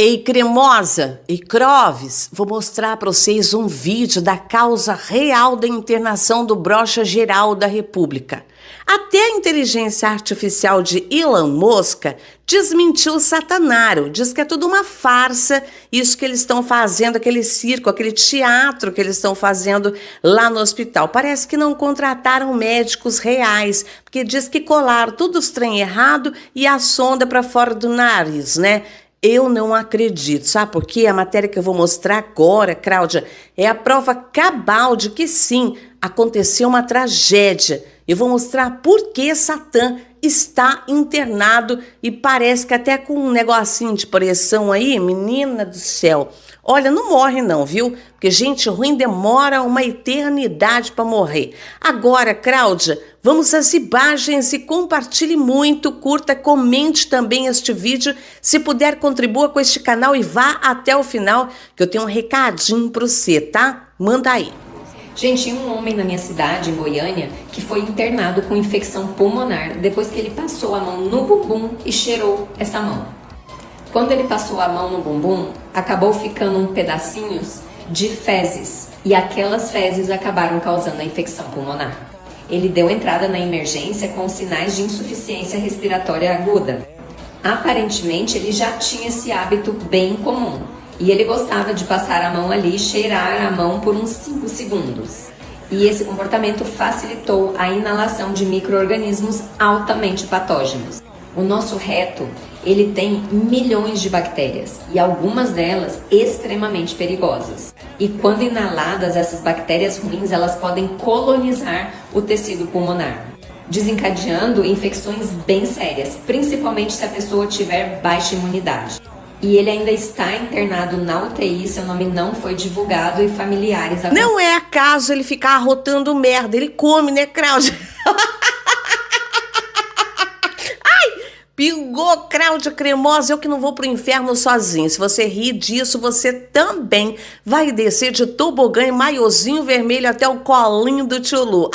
Ei, Cremosa e Croves, vou mostrar para vocês um vídeo da causa real da internação do brocha-geral da República. Até a inteligência artificial de Elon Musk desmentiu o Satanaro, diz que é tudo uma farsa, isso que eles estão fazendo, aquele circo, aquele teatro que eles estão fazendo lá no hospital. Parece que não contrataram médicos reais, porque diz que colaram tudo os trem errado e a sonda para fora do nariz, né? Eu não acredito, sabe por quê? A matéria que eu vou mostrar agora, Cláudia, é a prova cabal de que sim, aconteceu uma tragédia. Eu vou mostrar por que Satã está internado e parece que até com um negocinho de pressão aí, menina do céu. Olha, não morre não, viu? Porque gente ruim demora uma eternidade para morrer. Agora, Cláudia, vamos às imagens e compartilhe muito, curta, comente também este vídeo. Se puder, contribua com este canal e vá até o final, que eu tenho um recadinho para você, tá? Manda aí. Gente, tinha um homem na minha cidade, em Goiânia, que foi internado com infecção pulmonar depois que ele passou a mão no bumbum e cheirou essa mão. Quando ele passou a mão no bumbum, acabou ficando um pedacinhos de fezes e aquelas fezes acabaram causando a infecção pulmonar. Ele deu entrada na emergência com sinais de insuficiência respiratória aguda. Aparentemente, ele já tinha esse hábito bem comum. E ele gostava de passar a mão ali e cheirar a mão por uns 5 segundos. E esse comportamento facilitou a inalação de micro-organismos altamente patógenos. O nosso reto, ele tem milhões de bactérias e algumas delas extremamente perigosas. E quando inaladas, essas bactérias ruins, elas podem colonizar o tecido pulmonar, desencadeando infecções bem sérias, principalmente se a pessoa tiver baixa imunidade. E ele ainda está internado na UTI, seu nome não foi divulgado e familiares... Não é acaso ele ficar arrotando merda, ele come, né, Cláudia? Ai, pingou, Cláudia Cremosa, eu que não vou pro inferno sozinho. Se você rir disso, você também vai descer de tobogã e maiozinho vermelho até o colinho do tio Lu.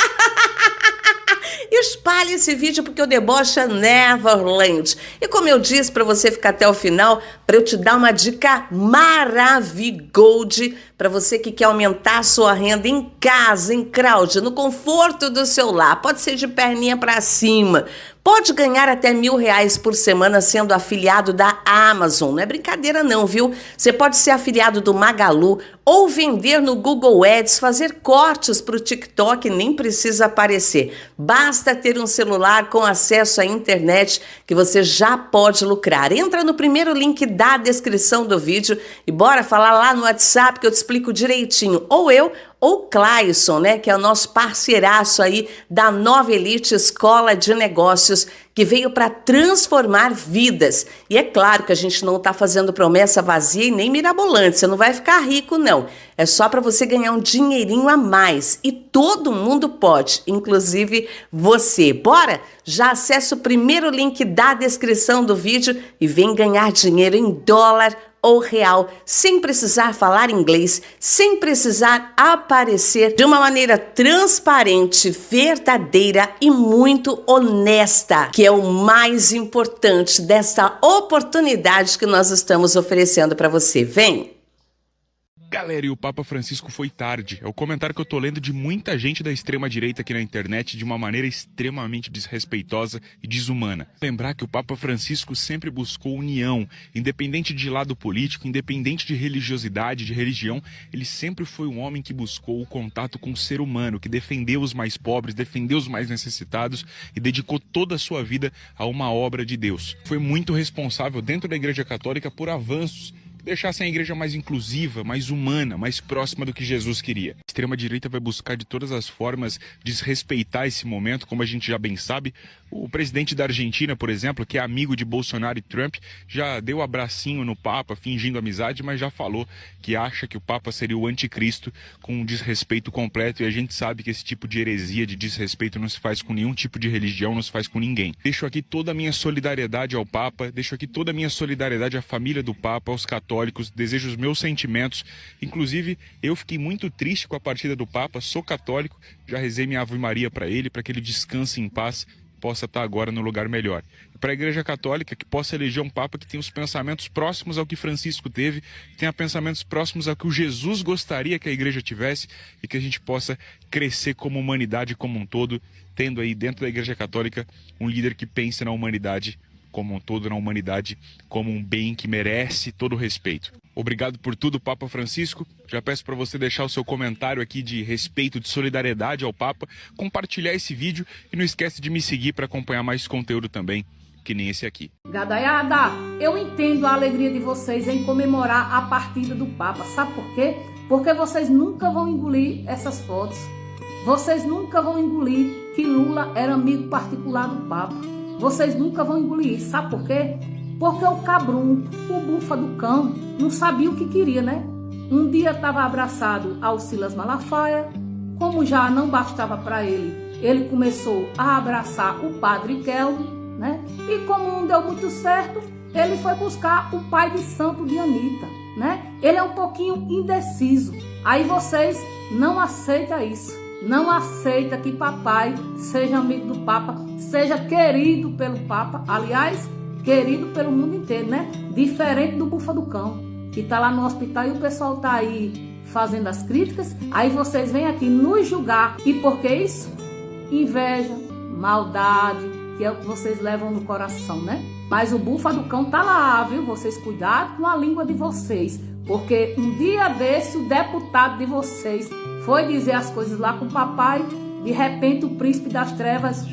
Espalhe esse vídeo porque o deboche é Neverland. E como eu disse para você ficar até o final, para eu te dar uma dica maravigold para você que quer aumentar a sua renda em casa, em Cláudia, no conforto do seu lar. Pode ser de perninha para cima. Pode ganhar até R$1.000 por semana sendo afiliado da Amazon. Não é brincadeira não, viu? Você pode ser afiliado do Magalu ou vender no Google Ads, fazer cortes para o TikTok, nem precisa aparecer. Basta ter um celular com acesso à internet que você já pode lucrar. Entra no primeiro link da descrição do vídeo e bora falar lá no WhatsApp que eu te explico direitinho. Ou eu ou Clayson, né, que é o nosso parceiraço aí da Nova Elite Escola de Negócios, que veio para transformar vidas. E é claro que a gente não está fazendo promessa vazia e nem mirabolante, você não vai ficar rico, não. É só para você ganhar um dinheirinho a mais. E todo mundo pode, inclusive você. Bora? Já acessa o primeiro link da descrição do vídeo e vem ganhar dinheiro em dólar ou real, sem precisar falar inglês, sem precisar aparecer, de uma maneira transparente, verdadeira e muito honesta, que é o mais importante dessa oportunidade que nós estamos oferecendo para você. Vem! Galera, e o Papa Francisco foi tarde. É o comentário que eu tô lendo de muita gente da extrema-direita aqui na internet de uma maneira extremamente desrespeitosa e desumana. Lembrar que o Papa Francisco sempre buscou união, independente de lado político, independente de religiosidade, de religião, ele sempre foi um homem que buscou o contato com o ser humano, que defendeu os mais pobres, defendeu os mais necessitados e dedicou toda a sua vida a uma obra de Deus. Foi muito responsável dentro da Igreja Católica por avanços deixassem a igreja mais inclusiva, mais humana, mais próxima do que Jesus queria. A extrema-direita vai buscar de todas as formas desrespeitar esse momento, como a gente já bem sabe. O presidente da Argentina, por exemplo, que é amigo de Bolsonaro e Trump, já deu abracinho no Papa, fingindo amizade, mas já falou que acha que o Papa seria o anticristo com um desrespeito completo, e a gente sabe que esse tipo de heresia, de desrespeito não se faz com nenhum tipo de religião, não se faz com ninguém. Deixo aqui toda a minha solidariedade ao Papa, deixo aqui toda a minha solidariedade à família do Papa, aos católicos, desejo os meus sentimentos. Inclusive, eu fiquei muito triste com a partida do Papa, sou católico, já rezei minha Ave Maria para ele, para que ele descanse em paz. possa estar agora no lugar melhor. E para a Igreja Católica, que possa eleger um Papa que tenha os pensamentos próximos ao que Francisco teve, que tenha pensamentos próximos ao que o Jesus gostaria que a Igreja tivesse e que a gente possa crescer como humanidade como um todo, tendo aí dentro da Igreja Católica um líder que pense na humanidade como um todo, na humanidade como um bem que merece todo o respeito. Obrigado por tudo, Papa Francisco. Já peço para você deixar o seu comentário aqui de respeito, de solidariedade ao Papa, compartilhar esse vídeo e não esquece de me seguir para acompanhar mais conteúdo também, que nem esse aqui. Gadaiada, eu entendo a alegria de vocês em comemorar a partida do Papa. Sabe por quê? Porque vocês nunca vão engolir essas fotos. Vocês nunca vão engolir que Lula era amigo particular do Papa. Vocês nunca vão engolir isso. Sabe por quê? Porque o cabrum, o bufa do cão, não sabia o que queria, né? Um dia estava abraçado ao Silas Malafaia. Como já não bastava para ele, ele começou a abraçar o padre Kelvin, né? E como não deu muito certo, ele foi buscar o pai de santo de Anitta, né? Ele é um pouquinho indeciso. Aí vocês não aceitam isso. Não aceita que papai seja amigo do Papa, seja querido pelo Papa, aliás, querido pelo mundo inteiro, né? Diferente do bufa do cão, que tá lá no hospital e o pessoal tá aí fazendo as críticas, aí vocês vêm aqui nos julgar. E por que isso? Inveja, maldade, que é o que vocês levam no coração, né? Mas o bufa do cão tá lá, viu? Vocês cuidado com a língua de vocês, porque um dia desse o deputado de vocês foi dizer as coisas lá com o papai, de repente o príncipe das trevas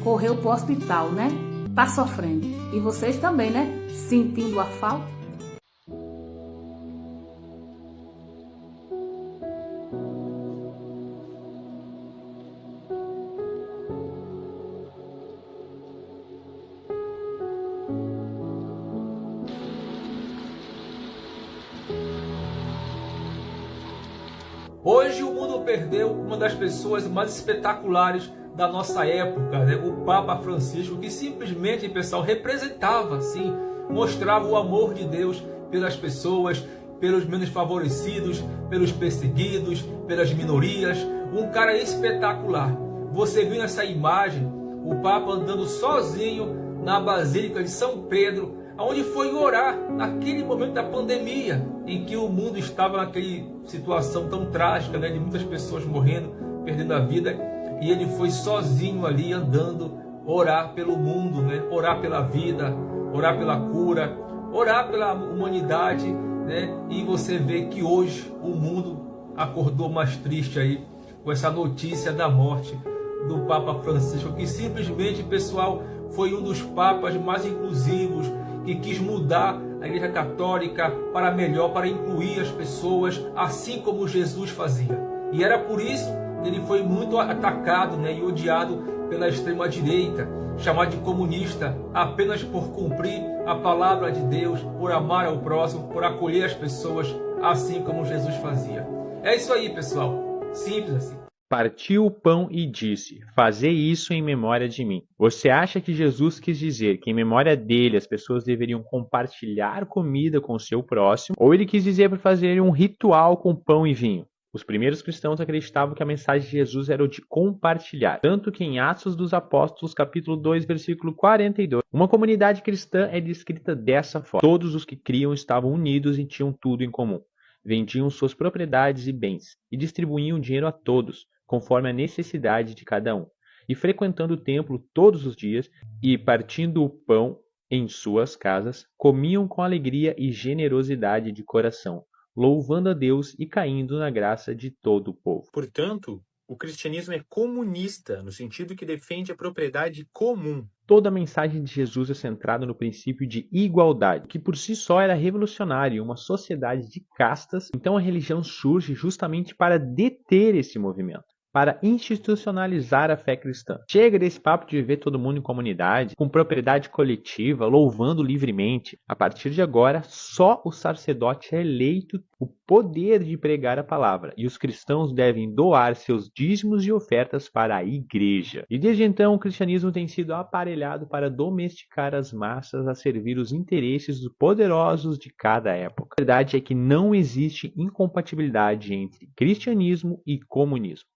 correu pro hospital, né? Tá sofrendo. E vocês também, né? Sentindo a falta. Hoje o mundo perdeu uma das pessoas mais espetaculares da nossa época, né? O Papa Francisco, que simplesmente, pessoal, representava, assim, mostrava o amor de Deus pelas pessoas, pelos menos favorecidos, pelos perseguidos, pelas minorias. Um cara espetacular. Você viu nessa imagem o Papa andando sozinho na Basílica de São Pedro, onde foi orar naquele momento da pandemia, em que o mundo estava naquela situação tão trágica, né, de muitas pessoas morrendo, perdendo a vida, e ele foi sozinho ali andando, orar pelo mundo, né, orar pela vida, orar pela cura, orar pela humanidade, né, e você vê que hoje o mundo acordou mais triste aí com essa notícia da morte do Papa Francisco, que simplesmente, pessoal, foi um dos papas mais inclusivos, que quis mudar a Igreja Católica para melhor, para incluir as pessoas, assim como Jesus fazia. E era por isso que ele foi muito atacado, né, e odiado pela extrema-direita, chamado de comunista, apenas por cumprir a palavra de Deus, por amar ao próximo, por acolher as pessoas, assim como Jesus fazia. É isso aí, pessoal. Simples assim. Partiu o pão e disse: fazei isso em memória de mim. Você acha que Jesus quis dizer que em memória dele as pessoas deveriam compartilhar comida com o seu próximo? Ou ele quis dizer para fazer um ritual com pão e vinho? Os primeiros cristãos acreditavam que a mensagem de Jesus era o de compartilhar. Tanto que em Atos dos Apóstolos, capítulo 2, versículo 42, uma comunidade cristã é descrita dessa forma. Todos os que criam estavam unidos e tinham tudo em comum. Vendiam suas propriedades e bens e distribuíam dinheiro a todos, conforme a necessidade de cada um, e frequentando o templo todos os dias, e partindo o pão em suas casas, comiam com alegria e generosidade de coração, louvando a Deus e caindo na graça de todo o povo. Portanto, o cristianismo é comunista, no sentido que defende a propriedade comum. Toda a mensagem de Jesus é centrada no princípio de igualdade, que por si só era revolucionário em uma sociedade de castas. Então a religião surge justamente para deter esse movimento, para institucionalizar a fé cristã. Chega desse papo de viver todo mundo em comunidade, com propriedade coletiva, louvando livremente. A partir de agora, só o sacerdote é eleito o poder de pregar a palavra, e os cristãos devem doar seus dízimos e ofertas para a igreja. E desde então, o cristianismo tem sido aparelhado para domesticar as massas a servir os interesses dos poderosos de cada época. A verdade é que não existe incompatibilidade entre cristianismo e comunismo.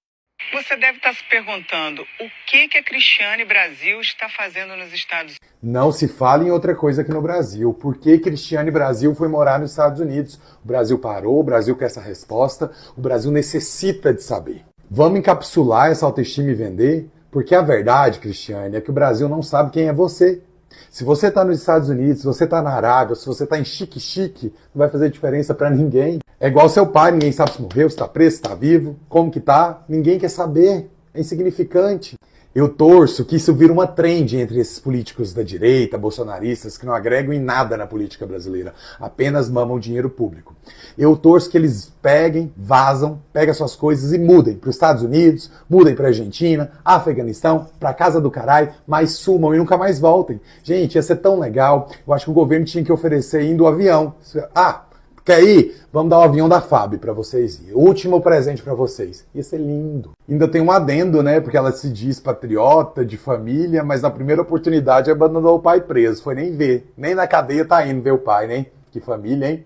Você deve estar se perguntando o que a Cristiane Brasil está fazendo nos Estados Unidos. Não se fala em outra coisa aqui no Brasil. Por que Cristiane Brasil foi morar nos Estados Unidos? O Brasil parou, o Brasil quer essa resposta, o Brasil necessita de saber. Vamos encapsular essa autoestima e vender? Porque a verdade, Cristiane, é que o Brasil não sabe quem é você. Se você está nos Estados Unidos, se você está na Arábia, se você está em chique-chique, não vai fazer diferença para ninguém. É igual seu pai, ninguém sabe se morreu, se está preso, se está vivo, como que tá, ninguém quer saber. É insignificante. Eu torço que isso vira uma trend entre esses políticos da direita, bolsonaristas, que não agregam em nada na política brasileira, apenas mamam dinheiro público. Eu torço que eles peguem, vazam, peguem suas coisas e mudem para os Estados Unidos, mudem para a Argentina, Afeganistão, para casa do caralho, mas sumam e nunca mais voltem. Gente, ia ser tão legal. Eu acho que o governo tinha que oferecer indo o avião. Quer ir? Vamos dar o avião da FAB para vocês ir. Último presente para vocês. Ia ser lindo. Ainda tem um adendo, né? Porque ela se diz patriota, de família, mas na primeira oportunidade abandonou o pai preso. Foi nem ver. Nem na cadeia tá indo ver o pai, né? Que família, hein?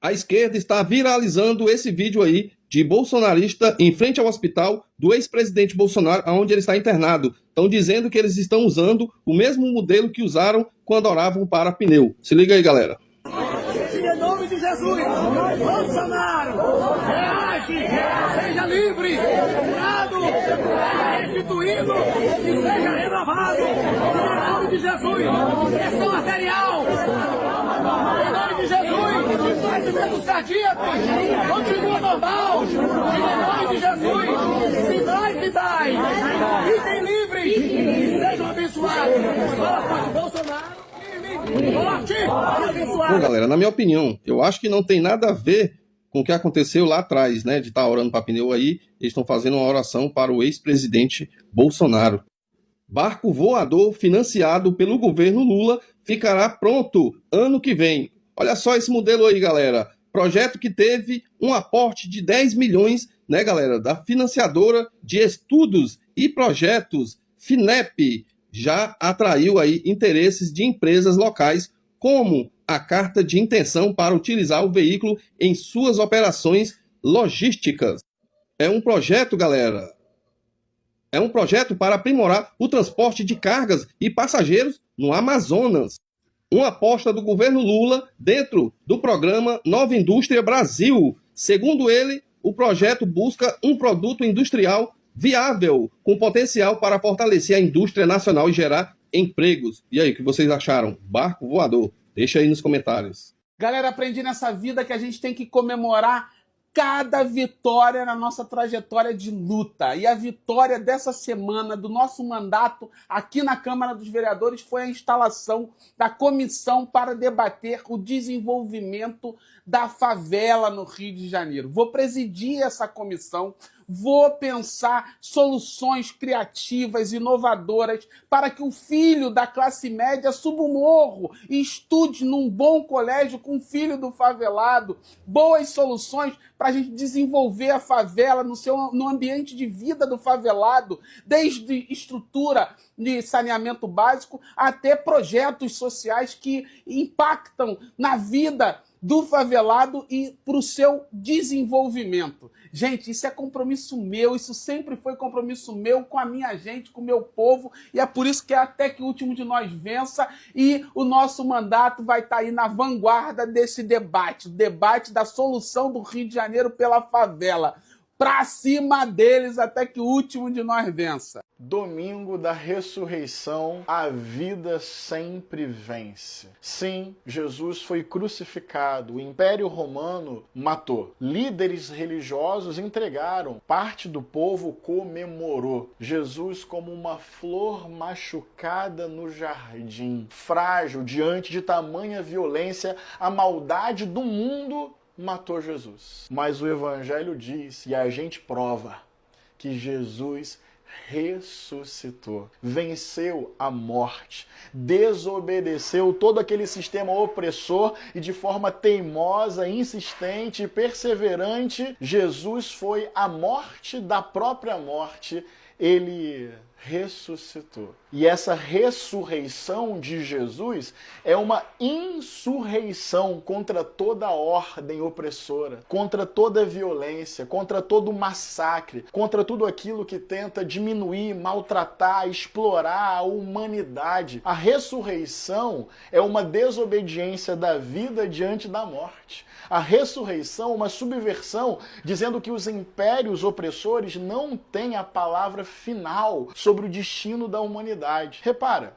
A esquerda está viralizando esse vídeo aí de bolsonarista em frente ao hospital do ex-presidente Bolsonaro, onde ele está internado. Estão dizendo que eles estão usando o mesmo modelo que usaram quando oravam para pneu. Se liga aí, galera. Em nome de Jesus, Bolsonaro, reage, seja livre, curado, restituído e seja renovado. Em nome de Jesus, pressão arterial. Em nome de Jesus, batimentos cardíacos, continua normal. Em nome de Jesus, sinais, fiquem livres e sejam abençoados. Fala, Bolsonaro. Bom, galera, na minha opinião, eu acho que não tem nada a ver com o que aconteceu lá atrás, né? De estar orando para pneu aí, eles estão fazendo uma oração para o ex-presidente Bolsonaro. Barco voador financiado pelo governo Lula ficará pronto ano que vem. Olha só esse modelo aí, galera. Projeto que teve um aporte de 10 milhões, né, galera, da financiadora de estudos e projetos FINEP. Já atraiu aí interesses de empresas locais, como a carta de intenção para utilizar o veículo em suas operações logísticas. É um projeto, galera, é um projeto para aprimorar o transporte de cargas e passageiros no Amazonas. Uma aposta do governo Lula dentro do programa Nova Indústria Brasil. Segundo ele, o projeto busca um produto industrial viável, com potencial para fortalecer a indústria nacional e gerar empregos. E aí, o que vocês acharam? Barco voador? Deixa aí nos comentários. Galera, aprendi nessa vida que a gente tem que comemorar cada vitória na nossa trajetória de luta. E a vitória dessa semana do nosso mandato aqui na Câmara dos Vereadores foi a instalação da comissão para debater o desenvolvimento da favela no Rio de Janeiro. Vou presidir essa comissão, vou pensar soluções criativas, inovadoras, para que o filho da classe média suba o morro e estude num bom colégio com o filho do favelado. Boas soluções para a gente desenvolver a favela no ambiente de vida do favelado, desde estrutura de saneamento básico até projetos sociais que impactam na vida do favelado e para o seu desenvolvimento. Gente, isso é compromisso meu, isso sempre foi compromisso meu com a minha gente, com o meu povo, e é por isso que até que o último de nós vença, e o nosso mandato vai estar aí na vanguarda desse debate, o debate da solução do Rio de Janeiro pela favela. Pra cima deles até que o último de nós vença. Domingo da ressurreição, a vida sempre vence. Sim, Jesus foi crucificado, o Império Romano matou. Líderes religiosos entregaram, parte do povo comemorou. Jesus como uma flor machucada no jardim, frágil diante de tamanha violência, a maldade do mundo matou Jesus. Mas o Evangelho diz, e a gente prova, que Jesus ressuscitou, venceu a morte, desobedeceu todo aquele sistema opressor e de forma teimosa, insistente e perseverante, Jesus foi à morte da própria morte. Ele ressuscitou. E essa ressurreição de Jesus é uma insurreição contra toda a ordem opressora, contra toda a violência, contra todo o massacre, contra tudo aquilo que tenta diminuir, maltratar, explorar a humanidade. A ressurreição é uma desobediência da vida diante da morte. A ressurreição é uma subversão dizendo que os impérios opressores não têm a palavra final sobre o destino da humanidade. Repara,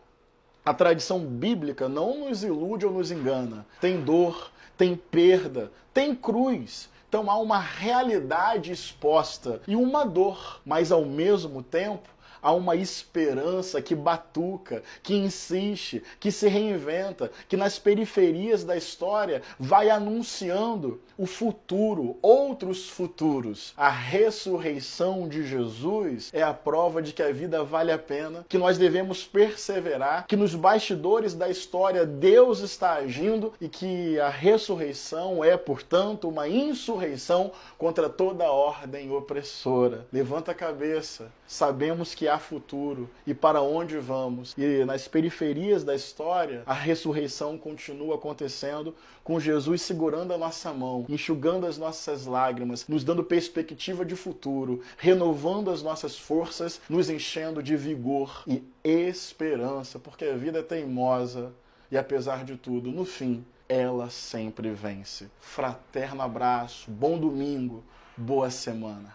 a tradição bíblica não nos ilude ou nos engana. Tem dor, tem perda, tem cruz. Então há uma realidade exposta e uma dor, mas ao mesmo tempo há uma esperança que batuca, que insiste, que se reinventa, que nas periferias da história vai anunciando o futuro, outros futuros. A ressurreição de Jesus é a prova de que a vida vale a pena, que nós devemos perseverar, que nos bastidores da história Deus está agindo e que a ressurreição é, portanto, uma insurreição contra toda a ordem opressora. Levanta a cabeça, sabemos que há futuro e para onde vamos. E nas periferias da história, a ressurreição continua acontecendo com Jesus segurando a nossa mão, enxugando as nossas lágrimas, nos dando perspectiva de futuro, renovando as nossas forças, nos enchendo de vigor e esperança, porque a vida é teimosa e, apesar de tudo, no fim, ela sempre vence. Fraterno abraço, bom domingo, boa semana.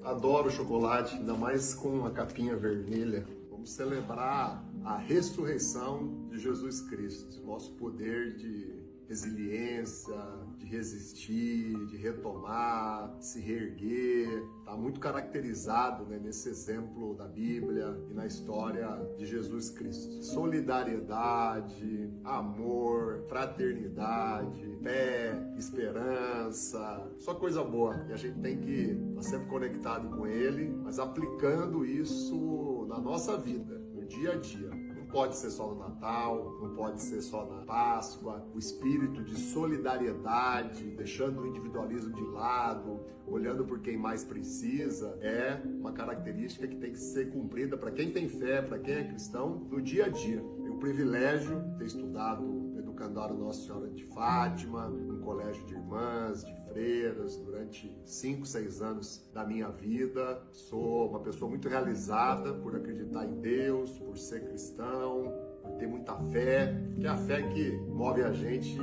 Adoro chocolate, ainda mais com uma capinha vermelha. Vamos celebrar a ressurreição de Jesus Cristo, nosso poder de resiliência, de resistir, de retomar, de se reerguer. Está muito caracterizado, né, nesse exemplo da Bíblia e na história de Jesus Cristo. Solidariedade, amor, fraternidade, fé, esperança, só coisa boa. E a gente tem que estar sempre conectado com Ele, mas aplicando isso na nossa vida, no dia a dia. Não pode ser só no Natal, não pode ser só na Páscoa. O espírito de solidariedade, deixando o individualismo de lado, olhando por quem mais precisa, é uma característica que tem que ser cumprida para quem tem fé, para quem é cristão, no dia a dia. Tenho o privilégio de ter estudado no Educandário Nossa Senhora de Fátima, um colégio de irmãs, de freiras, durante 5, 6 anos da minha vida. Sou uma pessoa muito realizada por acreditar em Deus, por ser cristão, por ter muita fé, que é a fé que move a gente,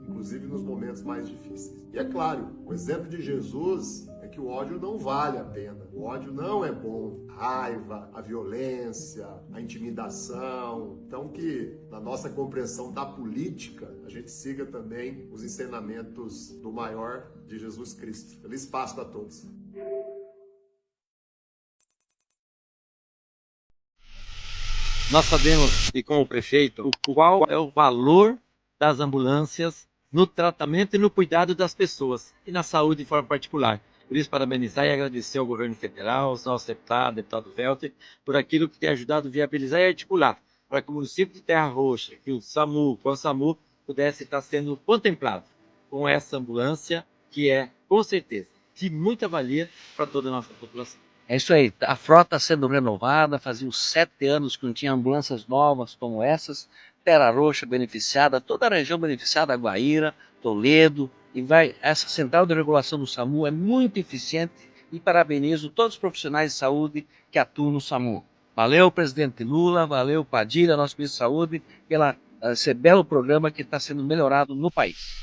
inclusive nos momentos mais difíceis. E é claro, o exemplo de Jesus é que o ódio não vale a pena. O ódio não é bom. A raiva, a violência, a intimidação. Então que na nossa compreensão da política, a gente siga também os ensinamentos do maior de Jesus Cristo. Feliz Páscoa a todos. Nós sabemos, e como prefeito, qual é o valor das ambulâncias no tratamento e no cuidado das pessoas, e na saúde de forma particular. Por isso, parabenizar e agradecer ao governo federal, aos nossos deputado Velter, por aquilo que tem ajudado a viabilizar e articular, para que o município de Terra Roxa, que o SAMU, com o SAMU, pudesse estar sendo contemplado com essa ambulância, que é, com certeza, de muita valia para toda a nossa população. É isso aí, a frota sendo renovada, fazia uns 7 anos que não tinha ambulâncias novas como essas, Terra Roxa beneficiada, toda a região beneficiada, Guaíra, Toledo, e essa central de regulação do SAMU é muito eficiente e parabenizo todos os profissionais de saúde que atuam no SAMU. Valeu, presidente Lula, valeu, Padilha, nosso ministro de Saúde, pelo esse belo programa que está sendo melhorado no país.